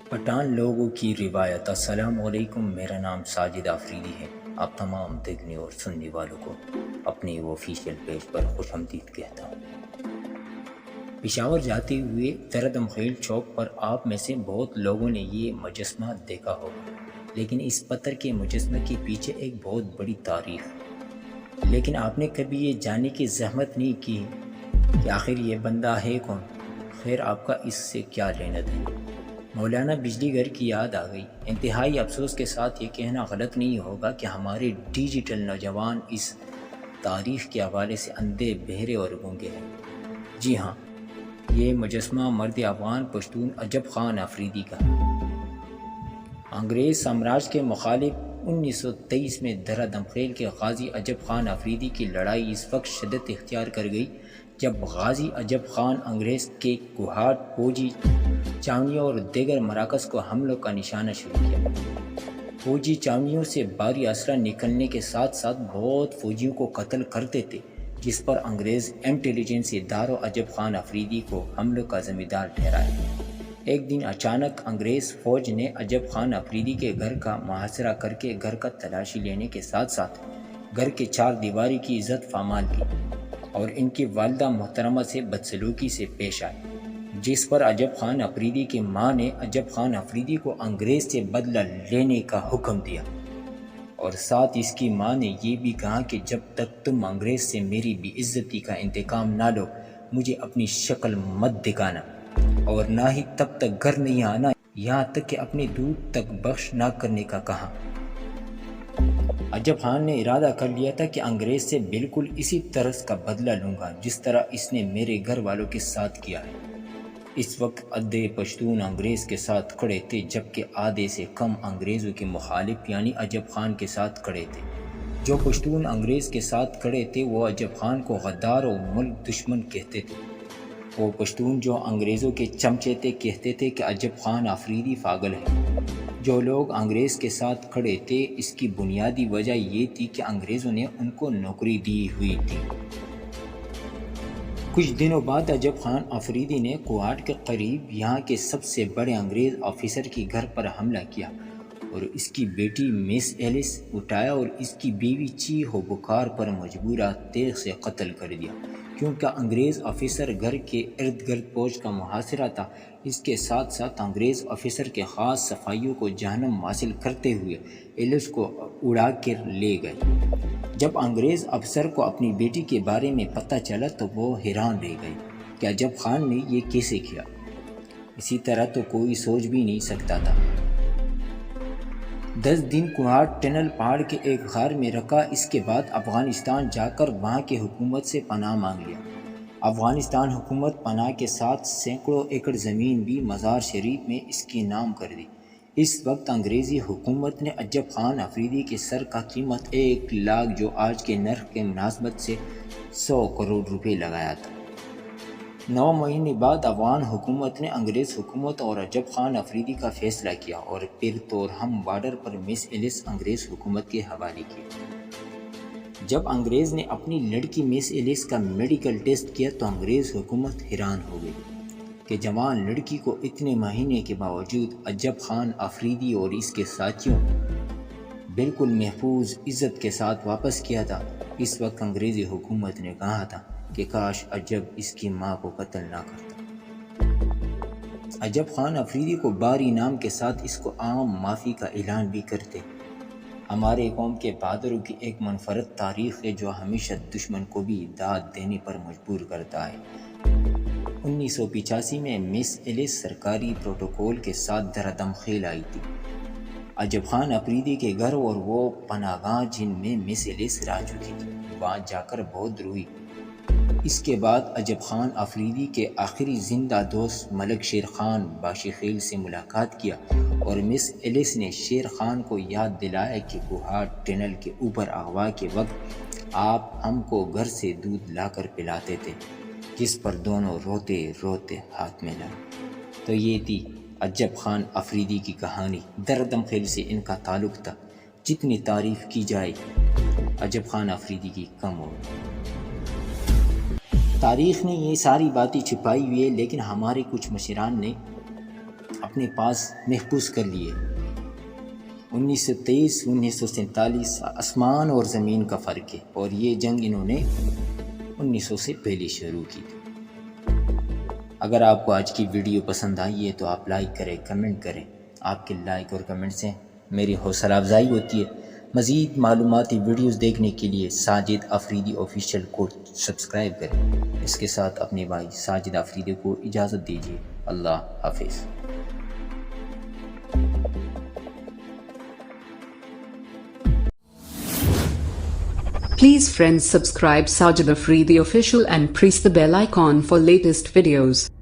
پٹھان لوگوں کی روایت۔ السلام علیکم، میرا نام ساجد آفریدی ہے۔ آپ تمام دیکھنے اور سننے والوں کو اپنی وہ آفیشیل پیج پر خوش آمدید کہتا ہوں۔ پشاور جاتے ہوئے دردم خیل چوک پر آپ میں سے بہت لوگوں نے یہ مجسمہ دیکھا ہوگا، لیکن اس پتھر کے مجسمے کے پیچھے ایک بہت بڑی تاریخ ہے۔ لیکن آپ نے کبھی یہ جاننے کی زحمت نہیں کی کہ آخر یہ بندہ ہے کون؟ خیر، آپ کا اس سے کیا لینا دینا؟ مولانا بجلی گھر کی یاد آ گئی۔ انتہائی افسوس کے ساتھ یہ کہنا غلط نہیں ہوگا کہ ہمارے ڈیجیٹل نوجوان اس تاریخ کے حوالے سے اندھے، بہرے اور گونگے ہیں۔ جی ہاں، یہ مجسمہ مرد افغان پشتون عجب خان آفریدی کا ہے۔ انگریز سامراج کے مخالف 1923 میں درہ دمخیل کے غازی عجب خان آفریدی کی لڑائی اس وقت شدت اختیار کر گئی جب غازی عجب خان انگریز کے کوہاٹ، فوجی چھاونیوں اور دیگر مراکز کو حملوں کا نشانہ شروع کیا۔ فوجی چھاونیوں سے بھاری اسلحہ نکلنے کے ساتھ ساتھ بہت فوجیوں کو قتل کرتے تھے، جس پر انگریز انٹیلیجنس اداروں عجب خان آفریدی کو حملوں کا ذمہ دار ٹھہرایا۔ ایک دن اچانک انگریز فوج نے عجب خان آفریدی کے گھر کا محاصرہ کر کے گھر کا تلاشی لینے کے ساتھ ساتھ گھر کے چار دیواری کی عزت پامال کی اور ان کی والدہ محترمہ سے بدسلوکی سے پیش آئے، جس پر عجب خان آفریدی کی ماں نے عجب خان آفریدی کو انگریز سے بدلہ لینے کا حکم دیا، اور ساتھ اس کی ماں نے یہ بھی کہا کہ جب تک تم انگریز سے میری بے عزتی کا انتقام نہ لو، مجھے اپنی شکل مت دکھانا، اور نہ ہی تب تک گھر نہیں آنا، یہاں تک کہ اپنے دودھ تک بخش نہ کرنے کا کہا۔ عجب خان نے ارادہ کر لیا تھا کہ انگریز سے بالکل اسی طرز کا بدلہ لوں گا جس طرح اس نے میرے گھر والوں کے ساتھ کیا ہے۔ اس وقت آدھے پشتون انگریز کے ساتھ کھڑے تھے، جبکہ آدھے سے کم انگریزوں کے مخالف یعنی عجب خان کے ساتھ کھڑے تھے۔ جو پشتون انگریز کے ساتھ کھڑے تھے وہ عجب خان کو غدار و ملک دشمن کہتے تھے۔ وہ پشتون جو انگریزوں کے چمچے تھے کہتے تھے کہ عجب خان آفریدی پاگل ہے۔ جو لوگ انگریز کے ساتھ کھڑے تھے، اس کی بنیادی وجہ یہ تھی کہ انگریزوں نے ان کو نوکری دی ہوئی تھی۔ کچھ دنوں بعد عجب خان آفریدی نے کوہاٹ کے قریب یہاں کے سب سے بڑے انگریز آفیسر کے گھر پر حملہ کیا اور اس کی بیٹی مس ایلس اٹھایا اور اس کی بیوی چیخ و بکار پر مجبورہ تیغ سے قتل کر دیا۔ کیونکہ انگریز آفیسر گھر کے ارد گرد فوج کا محاصرہ تھا، اس کے ساتھ ساتھ انگریز آفیسر کے خاص صفائیوں کو جہنم حاصل کرتے ہوئے ایلس کو اڑا کر لے گئے۔ جب انگریز افسر کو اپنی بیٹی کے بارے میں پتہ چلا تو وہ حیران رہ گئے کہ عجب خان نے یہ کیسے کیا، اسی طرح تو کوئی سوچ بھی نہیں سکتا تھا۔ 10 دن کوہاٹ ٹنل پہاڑ کے ایک غار میں رکھا، اس کے بعد افغانستان جا کر وہاں کی حکومت سے پناہ مانگ لیا۔ افغانستان حکومت پناہ کے ساتھ سینکڑوں ایکڑ زمین بھی مزار شریف میں اس کے نام کر دی۔ اس وقت انگریزی حکومت نے عجب خان آفریدی کے سر کا قیمت 1 لاکھ جو آج کے نرخ کے مناسبت سے 100 کروڑ روپے لگایا تھا۔ 9 مہینے بعد افغان حکومت نے انگریز حکومت اور عجب خان آفریدی کا فیصلہ کیا اور پھر تورہم بارڈر پر مس ایلس انگریز حکومت کے حوالے کی۔ جب انگریز نے اپنی لڑکی مس ایلس کا میڈیکل ٹیسٹ کیا تو انگریز حکومت حیران ہو گئی کہ جوان لڑکی کو اتنے مہینے کے باوجود عجب خان آفریدی اور اس کے ساتھیوں بالکل محفوظ عزت کے ساتھ واپس کیا تھا۔ اس وقت انگریزی حکومت نے کہا تھا کہ کاش عجب اس کی ماں کو قتل نہ کرتا۔ عجب خان آفریدی کو بھاری انعام کے ساتھ اس کو عام معافی کا اعلان بھی کرتے۔ ہمارے قوم کے بہادروں کی ایک منفرد تاریخ ہے جو ہمیشہ دشمن کو بھی داد دینے پر مجبور کرتا ہے۔ 1985 میں مس ایلس سرکاری پروٹوکول کے ساتھ درہ دمخیل آئی تھی، عجب خان آفریدی کے گھر، اور وہ پناہ گاہ جن میں مس ایلس رہ چکی تھی، وہاں جا کر بہت روئی۔ اس کے بعد عجب خان آفریدی کے آخری زندہ دوست ملک شیر خان باشی خیل سے ملاقات کیا اور مس ایلس نے شیر خان کو یاد دلایا کہ کوہاٹ ٹنل کے اوپر اغوا کے وقت آپ ہم کو گھر سے دودھ لا کر پلاتے تھے، جس پر دونوں روتے روتے ہاتھ میں لائے۔ تو یہ تھی عجب خان آفریدی کی کہانی۔ درہ دمخیل سے ان کا تعلق تھا۔ جتنی تعریف کی جائے عجب خان آفریدی کی کم ہو۔ تاریخ نے یہ ساری باتیں چھپائی ہوئی ہے، لیکن ہمارے کچھ مشران نے اپنے اپنے پاس محفوظ کر لیے۔ 1923 1947 آسمان اور زمین کا فرق ہے، اور یہ جنگ انہوں نے 1900 سے پہلے شروع کی تھی۔ اگر آپ کو آج کی ویڈیو پسند آئی ہے تو آپ لائک کریں، کمنٹ کریں۔ آپ کے لائک اور کمنٹ سے میری حوصلہ افزائی ہوتی ہے۔ مزید معلوماتی ویڈیوز دیکھنے کے لیے ساجد آفریدی آفیشیل کو سبسکرائب کریں۔ اس کے ساتھ اپنے بھائی ساجد آفریدی کو اجازت دیجیے۔ اللہ حافظ۔ Please friends subscribe Sajid Afridi official and press the bell icon for latest videos.